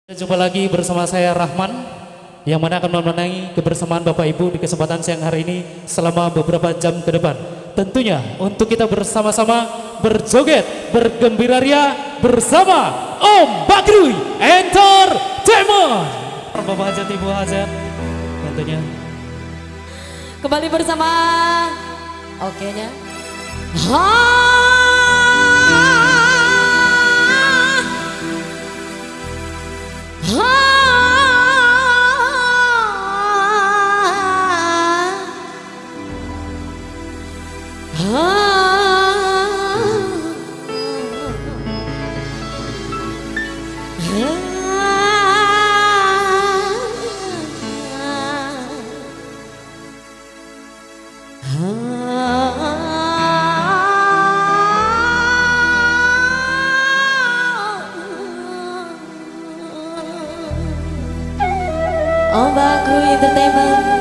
Jumpa lagi bersama saya Rahman yang mana akan memenangi kebersamaan Bapak Ibu di kesempatan siang hari ini selama beberapa jam ke depan. Tentunya untuk kita bersama-sama berjoget, bergembira ria bersama Om Bakri Entertainment. Bapak Hajat, Ibu Hajat tentunya. Kembali bersama oke-nya. Om Bakri Entertainment.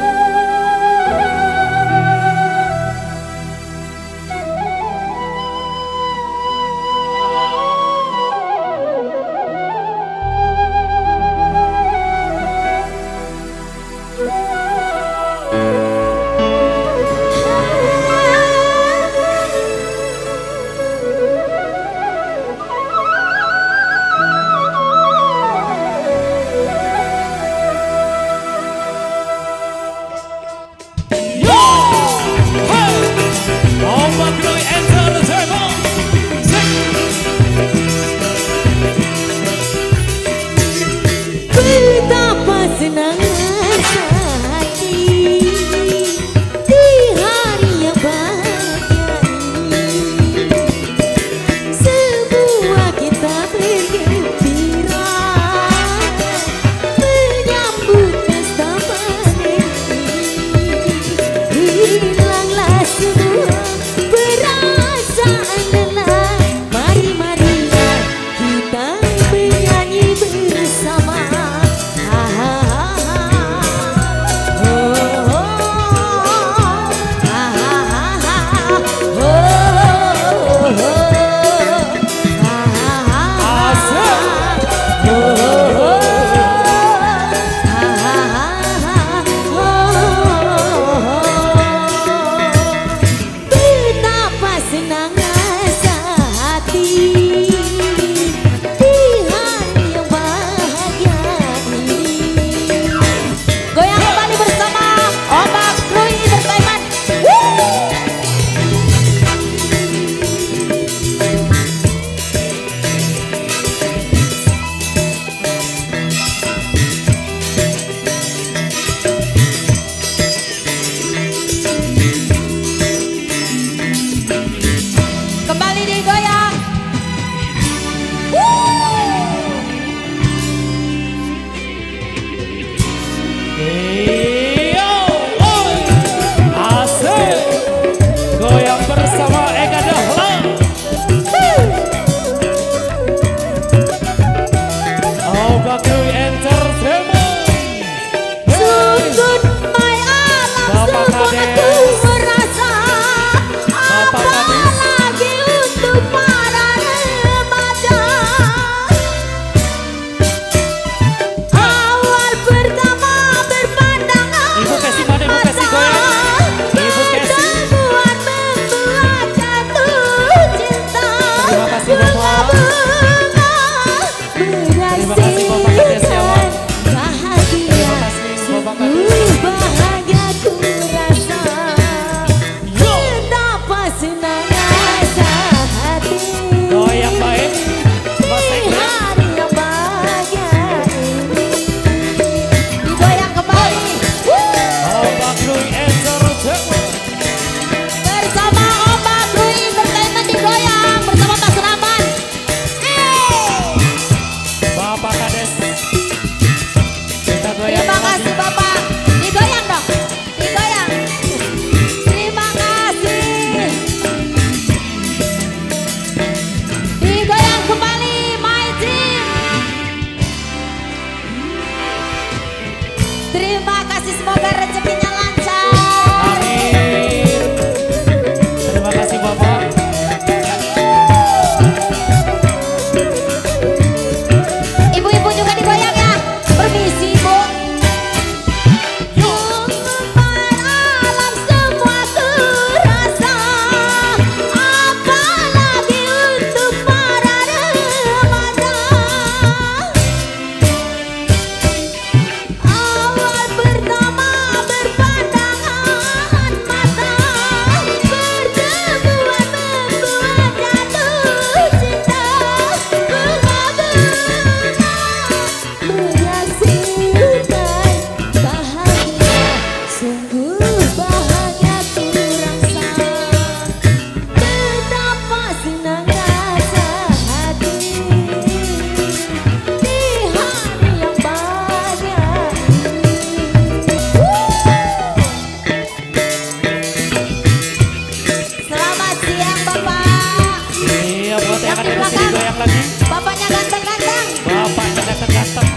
lagi. Bapaknya ganteng-ganteng. Bapaknya ganteng-ganteng.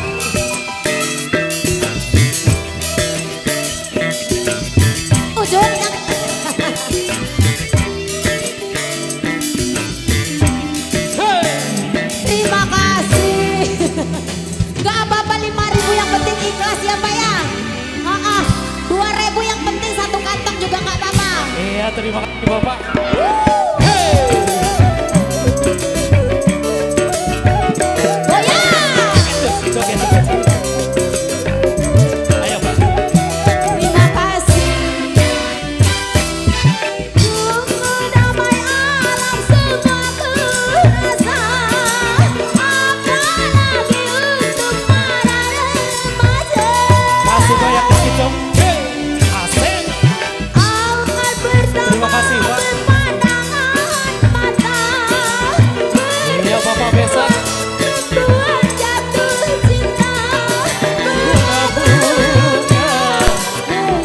Ujungnya. Terima kasih. Gak apa-apa 5.000 yang penting ikhlas ya Pak ya. 2.000 yang penting satu kantong juga gak apa-apa. Iya, terima kasih Bapak. Ayo Pak. Terima kasih. Tunggu damai alam semua kurasa. Apalagi untuk para remaja. Masih banyak lagi dong. Asik. Awal pertama Terima kasih Pak. berpandangan mata. Iya Bapak besok. Berdua jatuh cinta.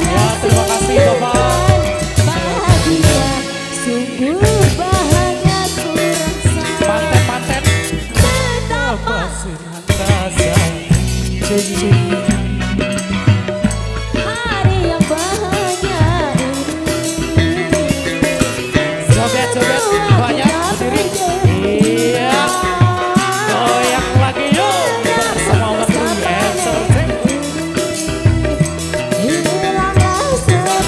Ya terima kasih Bapak. Bahagia, sungguh bahagia ku rasa. Manten-manten. Betapa hari yang bahagia ini. Joget-joget banyak berdiri. Iya. Goyang lagi yuk bersama Waktu Entertainment. Hilanglah semua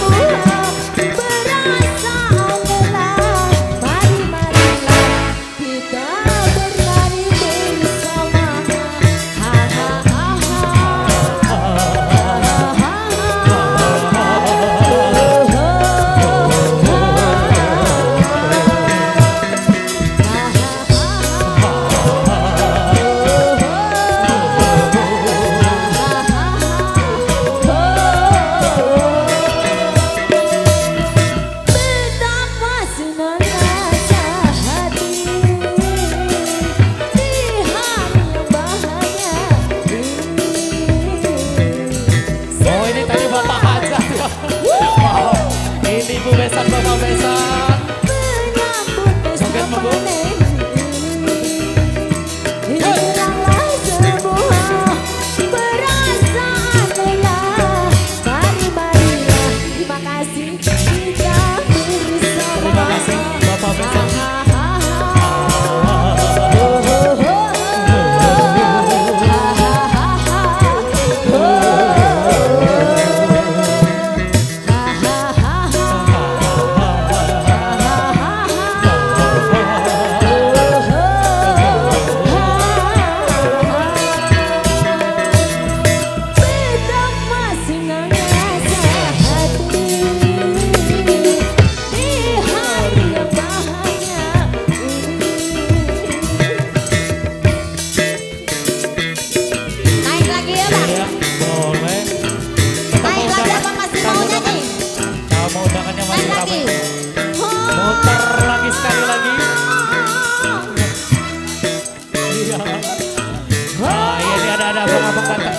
perasaan lelah. Mari-marilah kita bernari bersama. Ha ha ha Betapa senangnya hati di hari yang bahagia ini. Oh ini tadi Bapak Hajat. Wow. Ini Ibu Besan, Bapak Besan. Menyambut pesta Joget, Bu. panen ini. Hilanglah semua perasaan lelah. Mari-marilah, terima kasih kita bersama. Terima kasih Bapak Besan. Betapa senangnya hati di hari yang bahagia ini. Naik lagi ya Bang? Iya, boleh. Naik lagi apa masih mau nyanyi? Kamu undangannya Naik masih lagi? ramai. Muter lagi sekali lagi. Iya. Ah, ini ada abang-abang ganteng.